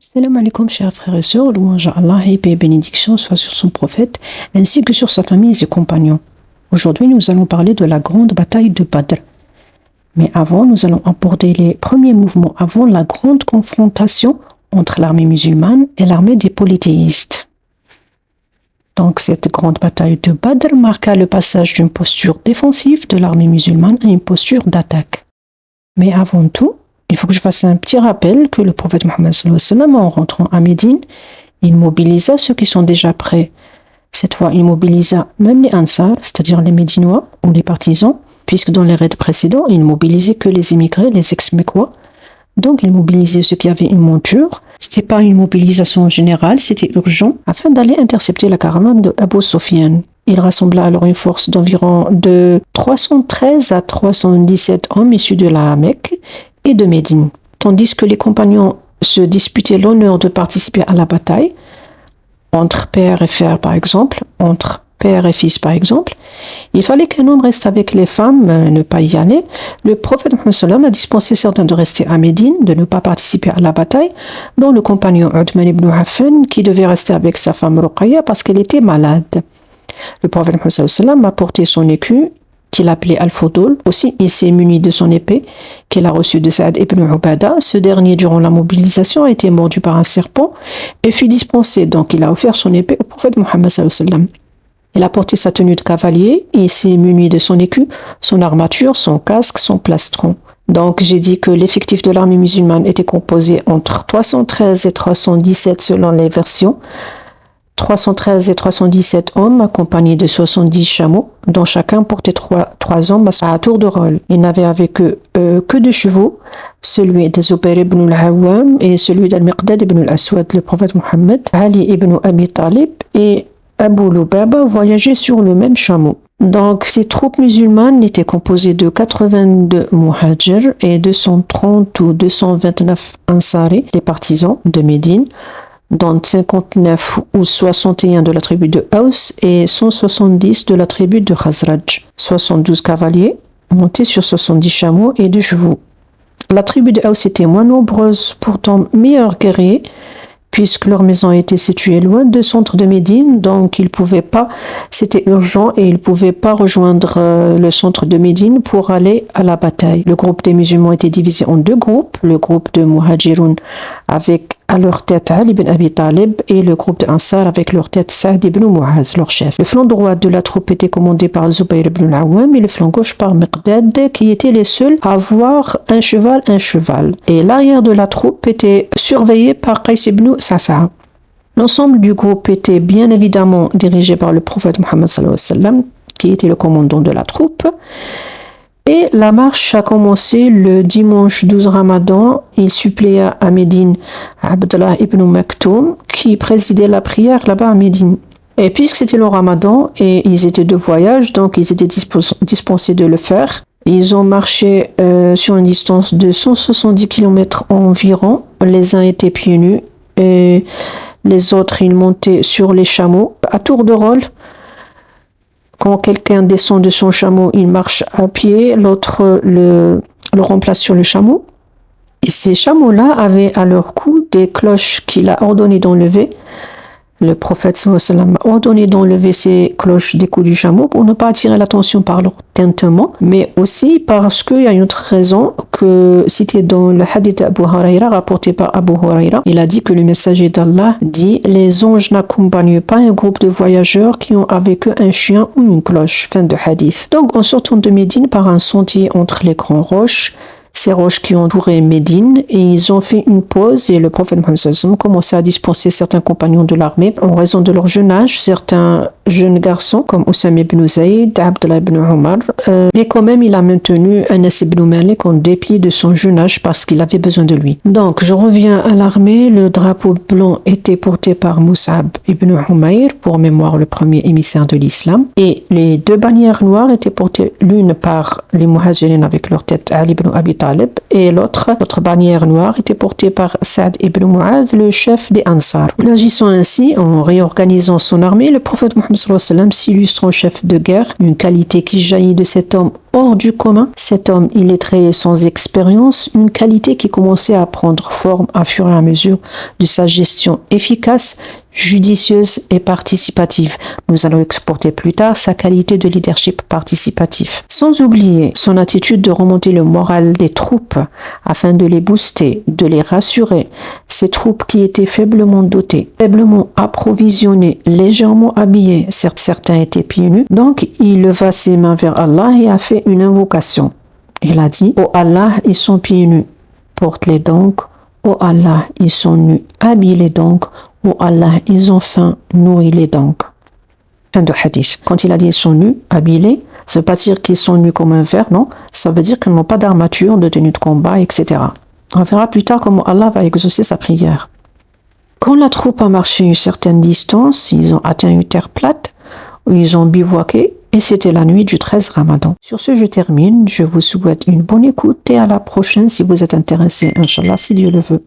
Salam alaikum, chers frères et sœurs, louange à Allah et paix et bénédiction soit sur son prophète, ainsi que sur sa famille et ses compagnons. Aujourd'hui, nous allons parler de la grande bataille de Badr. Mais avant, nous allons aborder les premiers mouvements avant la grande confrontation entre l'armée musulmane et l'armée des polythéistes. Donc, cette grande bataille de Badr marqua le passage d'une posture défensive de l'armée musulmane à une posture d'attaque. Mais avant tout, il faut que je fasse un petit rappel que le prophète Mohammed sallallahu alayhi wa sallam, en rentrant à Médine, il mobilisa ceux qui sont déjà prêts. Cette fois, il mobilisa même les Ansar, c'est-à-dire les Médinois ou les partisans, puisque dans les raids précédents, il ne mobilisait que les immigrés, les ex-Mécois. Donc, il mobilisait ceux qui avaient une monture. C'était pas une mobilisation générale, c'était urgent, afin d'aller intercepter la caravane de Abu Sufyan. Il rassembla alors une force d'environ de 313 à 317 hommes issus de la Mecque et de Médine. Tandis que les compagnons se disputaient l'honneur de participer à la bataille, entre père et frère par exemple, entre père et fils par exemple, il fallait qu'un homme reste avec les femmes, ne pas y aller. Le prophète Mohammed sallam a dispensé certains de rester à Médine, de ne pas participer à la bataille, dont le compagnon Uthman ibn Affan qui devait rester avec sa femme Ruqayya parce qu'elle était malade. Le prophète Mohammed sallam a porté son écu qu'il appelait Al-Fudul. Aussi, il s'est muni de son épée qu'il a reçue de Saad ibn Ubada. Ce dernier, durant la mobilisation, a été mordu par un serpent et fut dispensé. Donc, il a offert son épée au prophète Mohammed sallallahu alayhi wa sallam. Il a porté sa tenue de cavalier et il s'est muni de son écu, son armature, son casque, son plastron. Donc, j'ai dit que l'effectif de l'armée musulmane était composé entre 313 et 317 selon les versions. 313 et 317 hommes accompagnés de 70 chameaux, dont chacun portait trois hommes à tour de rôle. Ils n'avaient avec eux que 2 chevaux, celui de Zubayr ibn al-Awwam et celui d'Al-Miqdad ibn al-Aswad. Le prophète Mohammed, Ali ibn Abi Talib et Abu Lubaba voyageaient sur le même chameau. Donc, ces troupes musulmanes étaient composées de 82 muhajirs et 230 ou 229 ansari, les partisans de Médine, dont 59 ou 61 de la tribu de Aws et 170 de la tribu de Khazraj. 72 cavaliers montés sur 70 chameaux et 2 chevaux. La tribu de Aws était moins nombreuse, pourtant meilleurs guerriers, puisque leur maison était située loin du centre de Médine, donc ils ne pouvaient pas, c'était urgent et ils ne pouvaient pas rejoindre le centre de Médine pour aller à la bataille. Le groupe des musulmans était divisé en 2 groupes, le groupe de Muhajiroun avec à leur tête Ali ibn Abi Talib et le groupe de Ansar avec leur tête Saad ibn Muaz, leur chef. Le flanc droit de la troupe était commandé par Zubayr ibn al-Awwam et le flanc gauche par Miqdad, qui étaient les seuls à avoir un cheval. Et l'arrière de la troupe était surveillé par Qais ibn Sa'sa'a. L'ensemble du groupe était bien évidemment dirigé par le prophète Mohammed sallallahu alayhi wa sallam, qui était le commandant de la troupe. Et la marche a commencé le dimanche 12 Ramadan. Il suppléa à Médine Abdullah ibn Maktoum, qui présidait la prière là-bas à Médine. Et puisque c'était le Ramadan et ils étaient de voyage, donc ils étaient dispensés de le faire. Ils ont marché sur une distance de 170 km environ. Les uns étaient pieds nus et les autres, ils montaient sur les chameaux à tour de rôle. Quand quelqu'un descend de son chameau, il marche à pied, l'autre le remplace sur le chameau. Et ces chameaux-là avaient à leur cou des cloches qu'il a ordonné d'enlever. Le prophète sallallahu alayhi wa sallam a ordonné d'enlever ces cloches des coups du chameau pour ne pas attirer l'attention par leur tintement, mais aussi parce qu'il y a une autre raison que citée dans le hadith d'Abu Huraira, rapporté par Abu Huraira. Il a dit que le messager d'Allah dit « Les anges n'accompagnent pas un groupe de voyageurs qui ont avec eux un chien ou une cloche ». Fin de hadith. Donc en sortant de Médine par un sentier entre les grandes roches, ces roches qui entouraient Médine, et ils ont fait une pause et le prophète Mohammed sallallahu alayhi wa sallam commençait à dispenser certains compagnons de l'armée en raison de leur jeune âge, certains jeunes garçons comme Oussama ibn Zayd, Abdullah ibn Omar, mais quand même il a maintenu Anas ibn Malik en dépit de son jeune âge parce qu'il avait besoin de lui. Donc je reviens à l'armée. Le drapeau blanc était porté par Mus'ab ibn Umayr, pour mémoire le premier émissaire de l'islam, et les 2 bannières noires étaient portées l'une par les muhajirines avec leur tête Ali ibn Abi Talib et l'autre bannière noire était portée par Saad ibn Muaz, le chef des Ansar. En agissant ainsi, en réorganisant son armée, le prophète Mohammed sallallahu alayhi wa sallam s'illustre en chef de guerre, une qualité qui jaillit de cet homme hors du commun. Cet homme illettré et sans expérience, une qualité qui commençait à prendre forme à fur et à mesure de sa gestion efficace, judicieuse et participative. Nous allons exporter plus tard sa qualité de leadership participatif. Sans oublier son attitude de remonter le moral des troupes afin de les booster, de les rassurer. Ces troupes qui étaient faiblement dotées, faiblement approvisionnées, légèrement habillées, certes certains étaient pieds nus, donc il leva ses mains vers Allah et a fait une invocation. Il a dit: « Oh Allah, ils sont pieds nus, porte-les donc. Oh Allah, ils sont nus, habille-les donc. Oh Allah, ils ont faim, nourris-les donc. » Fin de hadith. Quand il a dit ils sont nus, habillés, ça ne veut pas dire qu'ils sont nus comme un verre, non. Ça veut dire qu'ils n'ont pas d'armature, de tenue de combat, etc. On verra plus tard comment Allah va exaucer sa prière. Quand la troupe a marché une certaine distance, ils ont atteint une terre plate, où ils ont bivouaqué, et c'était la nuit du 13 Ramadan. Sur ce, je termine. Je vous souhaite une bonne écoute et à la prochaine si vous êtes intéressés, Inch'Allah, si Dieu le veut.